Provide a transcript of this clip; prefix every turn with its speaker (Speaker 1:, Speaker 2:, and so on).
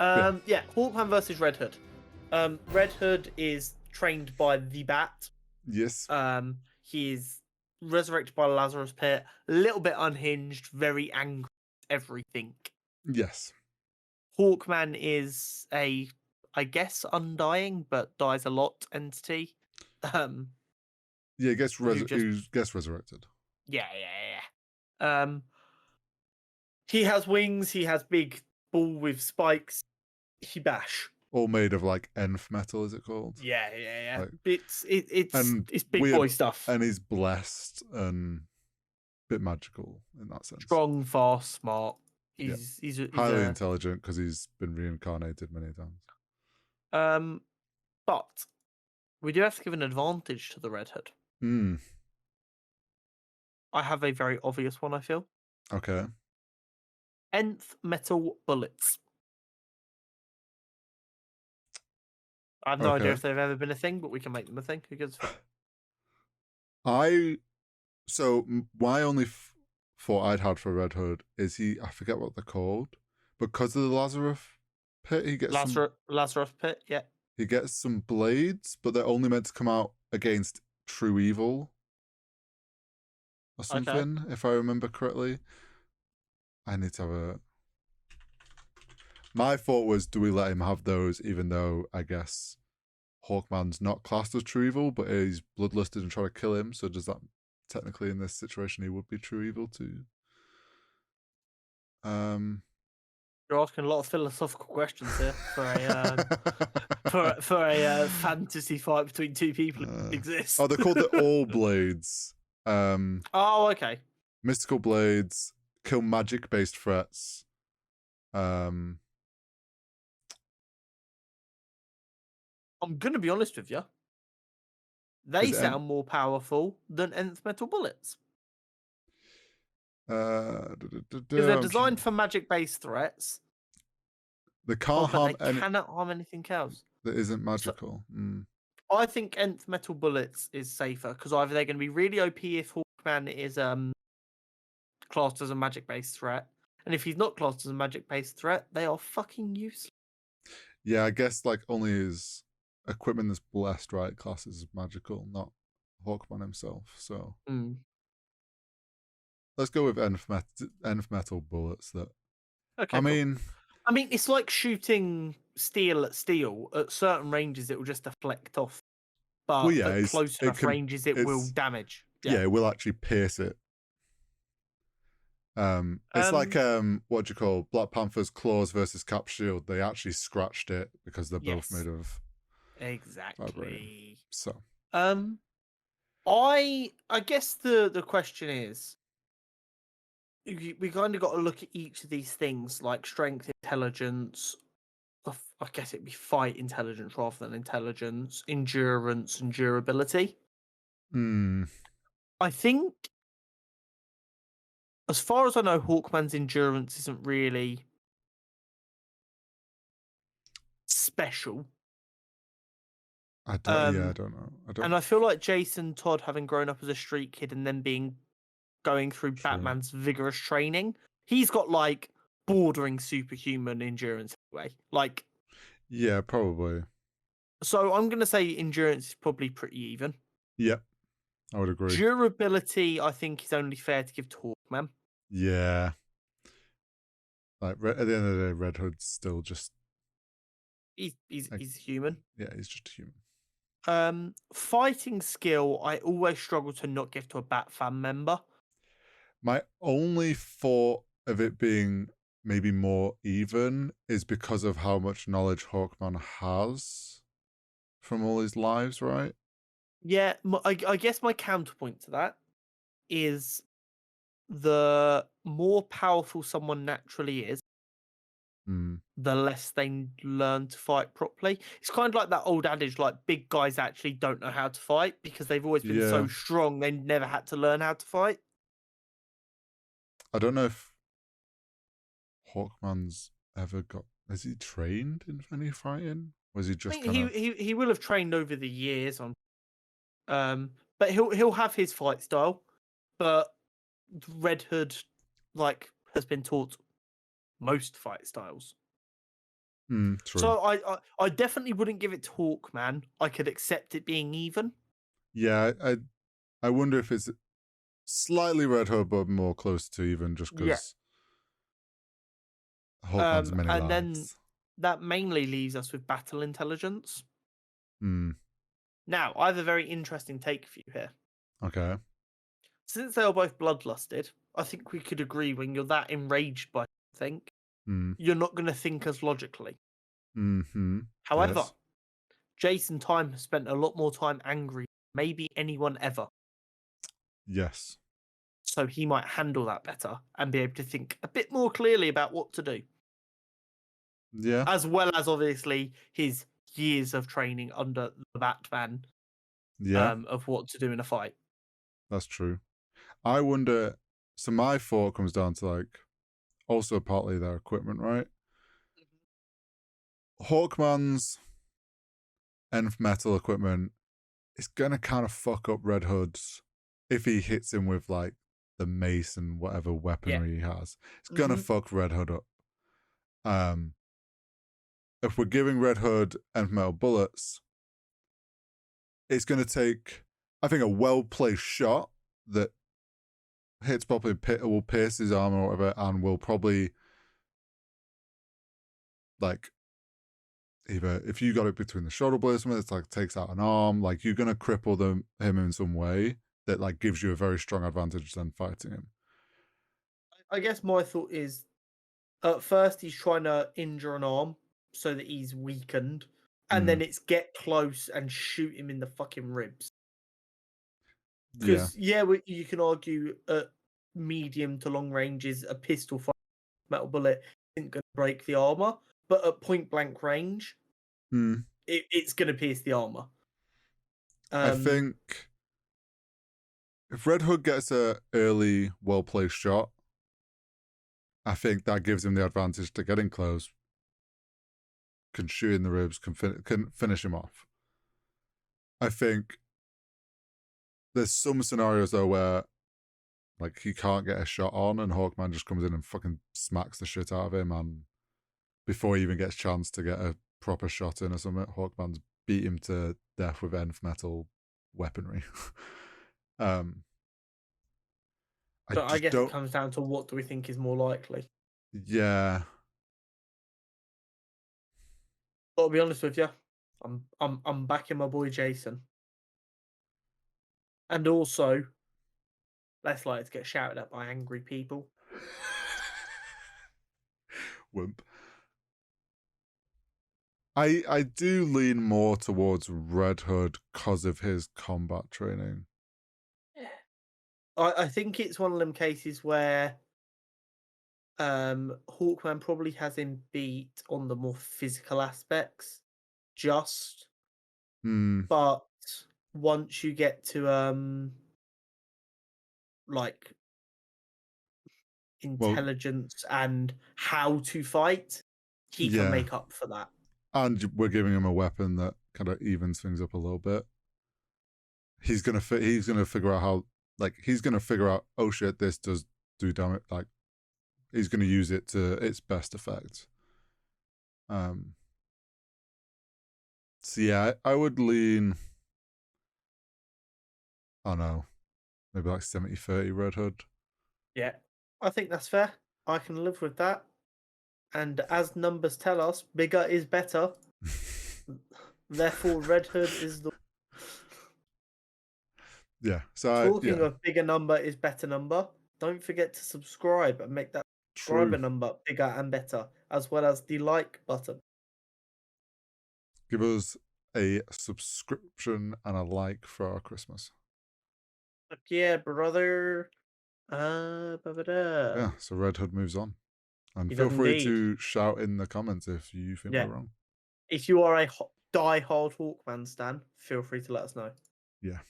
Speaker 1: Yeah.
Speaker 2: Yeah, Hawkman versus Red Hood. Red Hood is trained by the Bat.
Speaker 1: Yes.
Speaker 2: He is resurrected by Lazarus Pit, a little bit unhinged, very angry at everything.
Speaker 1: Yes.
Speaker 2: Hawkman is I guess, undying, but dies a lot entity. Um,
Speaker 1: Yeah,
Speaker 2: who just,
Speaker 1: who gets resurrected.
Speaker 2: yeah. He has wings, he has big ball with spikes, he bash.
Speaker 1: All made of like Enf metal, is it called?
Speaker 2: Yeah.
Speaker 1: Like, and
Speaker 2: It's big
Speaker 1: weird,
Speaker 2: boy stuff.
Speaker 1: and he's blessed and a bit magical in that sense.
Speaker 2: Strong, fast, smart.
Speaker 1: Yeah.
Speaker 2: He's
Speaker 1: Highly
Speaker 2: a
Speaker 1: intelligent because he's been reincarnated many times.
Speaker 2: but we do have to give an advantage to the Red Hood.
Speaker 1: Hmm.
Speaker 2: I have a very obvious one, I feel.
Speaker 1: Okay.
Speaker 2: Nth metal bullets. I have no idea
Speaker 1: Okay.
Speaker 2: if they've ever been a thing, but we can make them a thing. Who gives a fuck?
Speaker 1: My only thought I'd had for Red Hood is I forget what they're called, because of the Lazarus pit, he gets
Speaker 2: Lazarus Pit, yeah.
Speaker 1: he gets some blades, but they're only meant to come out against true evil or something, if I remember correctly. I need to have a. My thought was, do we let him have those, even though I guess Hawkman's not classed as true evil, but he's bloodlusted and trying to kill him? So does that technically, in this situation, he would be true evil too?
Speaker 2: You're asking a lot of philosophical questions here for a for a fantasy fight between two people who exist.
Speaker 1: Oh, they're called the All Blades.
Speaker 2: Oh, okay.
Speaker 1: Mystical blades kill magic-based threats.
Speaker 2: I'm gonna be honest with you. They sound more powerful than Nth metal bullets. Because they're designed for magic-based threats.
Speaker 1: They can't harm
Speaker 2: they cannot harm anything else
Speaker 1: that isn't magical.
Speaker 2: I think Nth metal bullets is safer because either they're going to be really OP if Hawkman is classed as a magic-based threat, and if he's not classed as a magic-based threat, they are fucking useless.
Speaker 1: Yeah, I guess like only his equipment is blessed, right? Classes as magical, not Hawkman himself. So let's go with Nth metal bullets. That
Speaker 2: okay.
Speaker 1: I mean,
Speaker 2: it's like shooting steel at steel. At certain ranges, it will just deflect off, but at close enough ranges, it will damage.
Speaker 1: Yeah, it will actually pierce it. It's like what do you call Black Panther's claws versus Cap shield? They actually scratched it because they're both made of
Speaker 2: exactly.
Speaker 1: So
Speaker 2: I guess the question is, we kind of got to look at each of these things like strength, intelligence. I guess it'd be fight intelligence rather than intelligence, endurance, and durability. I think, as far as I know, Hawkman's endurance isn't really special.
Speaker 1: I don't know.
Speaker 2: And I feel like Jason Todd, having grown up as a street kid and then going through Batman's vigorous training, he's got like bordering superhuman endurance anyway. Like,
Speaker 1: yeah, probably.
Speaker 2: So I'm gonna say endurance is probably pretty even.
Speaker 1: Yep, I would agree.
Speaker 2: Durability, I think, is only fair to give to Hawkman.
Speaker 1: Yeah. Like at the end of the day, Red Hood's still just
Speaker 2: he's human.
Speaker 1: Yeah, he's just human.
Speaker 2: Fighting skill, I always struggle to not give to a Bat fan member.
Speaker 1: My only thought of it being maybe more even is because of how much knowledge Hawkman has from all his lives, right?
Speaker 2: Yeah, I guess my counterpoint to that is the more powerful someone naturally is, the less they learn to fight properly. It's kind of like that old adage, like big guys actually don't know how to fight because they've always been so strong they never had to learn how to fight.
Speaker 1: I don't know if Hawkman's ever got. Has he trained in any fighting? Or is he just
Speaker 2: he will have trained over the years on, but he'll have his fight style. But Red Hood, like, has been taught most fight styles.
Speaker 1: True.
Speaker 2: So I definitely wouldn't give it to Hawkman. I could accept it being even.
Speaker 1: Yeah, I wonder if it's slightly Red Hood, but more close to even just
Speaker 2: Yeah.
Speaker 1: because Hawkman's many
Speaker 2: And then
Speaker 1: lives.
Speaker 2: that mainly leaves us with battle intelligence.
Speaker 1: Hmm.
Speaker 2: Now, I have a very interesting take for you here.
Speaker 1: Okay.
Speaker 2: Since they are both bloodlusted, I think we could agree when you're that enraged by something,
Speaker 1: Hmm.
Speaker 2: you're not going to think as logically.
Speaker 1: Hmm.
Speaker 2: However,
Speaker 1: Yes.
Speaker 2: Jason Time has spent a lot more time angry, maybe anyone ever.
Speaker 1: Yes.
Speaker 2: So he might handle that better and be able to think a bit more clearly about what to do.
Speaker 1: Yeah.
Speaker 2: As well as obviously his years of training under the Batman
Speaker 1: Yeah.
Speaker 2: of what to do in a fight.
Speaker 1: That's true. I wonder. So my thought comes down to like also partly their equipment, right? Hawkman's Nth metal equipment is gonna kind of fuck up Red Hood's if he hits him with like the mace and whatever
Speaker 2: Yeah.
Speaker 1: weaponry he has. It's gonna
Speaker 2: Mm-hmm.
Speaker 1: fuck Red Hood up. If we're giving Red Hood Nth metal bullets, it's gonna take, I think, a well placed shot that hits properly, will pierce his armor or whatever, and will probably like either if you got it between the shoulder blades, it's like takes out an arm, like you're gonna cripple him in some way that like gives you a very strong advantage then fighting him.
Speaker 2: I guess my thought is at first he's trying to injure an arm so that he's weakened, and
Speaker 1: Mm,
Speaker 2: then it's get close and shoot him in the fucking ribs.
Speaker 1: yeah.
Speaker 2: Because you can argue at medium to long ranges, a pistol fire metal bullet isn't going to break the armor, but at point blank range,
Speaker 1: Mm.
Speaker 2: it's going to pierce the armor.
Speaker 1: I
Speaker 2: Um,
Speaker 1: think if Red Hood gets a early, well placed shot, I think that gives him the advantage to getting close, can shoot in the ribs, can finish him off. I think there's some scenarios though where like he can't get a shot on, and Hawkman just comes in and fucking smacks the shit out of him, and before he even gets a chance to get a proper shot in or something, Hawkman's beat him to death with Nth metal weaponry. um, I
Speaker 2: but I
Speaker 1: just
Speaker 2: guess it
Speaker 1: don't.
Speaker 2: comes down to what do we think is more likely.
Speaker 1: Yeah,
Speaker 2: But I'll be honest with you, I'm backing my boy Jason, and also less likely to get shouted at by angry people.
Speaker 1: wimp. I do lean more towards Red Hood because of his combat training.
Speaker 2: I think it's one of them cases where Hawkman probably has him beat on the more physical aspects, just
Speaker 1: Hmm.
Speaker 2: but once you get to like
Speaker 1: Well,
Speaker 2: intelligence and how to fight, he can
Speaker 1: yeah,
Speaker 2: make up for that.
Speaker 1: and we're giving him a weapon that kind of evens things up a little bit. He's gonna figure out how, like he's gonna figure out, oh shit, this does do damage, like he's gonna use it to its best effect. um so yeah, I would lean, I don't know, maybe like 70-30 Red Hood.
Speaker 2: Yeah, I think that's fair. I can live with that. And as numbers tell us, bigger is better. Therefore, Red Hood is the.
Speaker 1: Yeah, so
Speaker 2: Talking
Speaker 1: yeah,
Speaker 2: of bigger number is better number, don't forget to subscribe and make that subscriber
Speaker 1: true.
Speaker 2: number bigger and better, as well as the like button.
Speaker 1: Give us a subscription and a like for our Christmas.
Speaker 2: Fuck yeah, brother. Ba-ba-da.
Speaker 1: Yeah, so Red Hood moves on. And
Speaker 2: He
Speaker 1: feel
Speaker 2: does
Speaker 1: free
Speaker 2: indeed.
Speaker 1: to shout in the comments if you think we're
Speaker 2: Yeah.
Speaker 1: wrong.
Speaker 2: If you are a die-hard Hawkman stan, feel free to let us know.
Speaker 1: Yeah.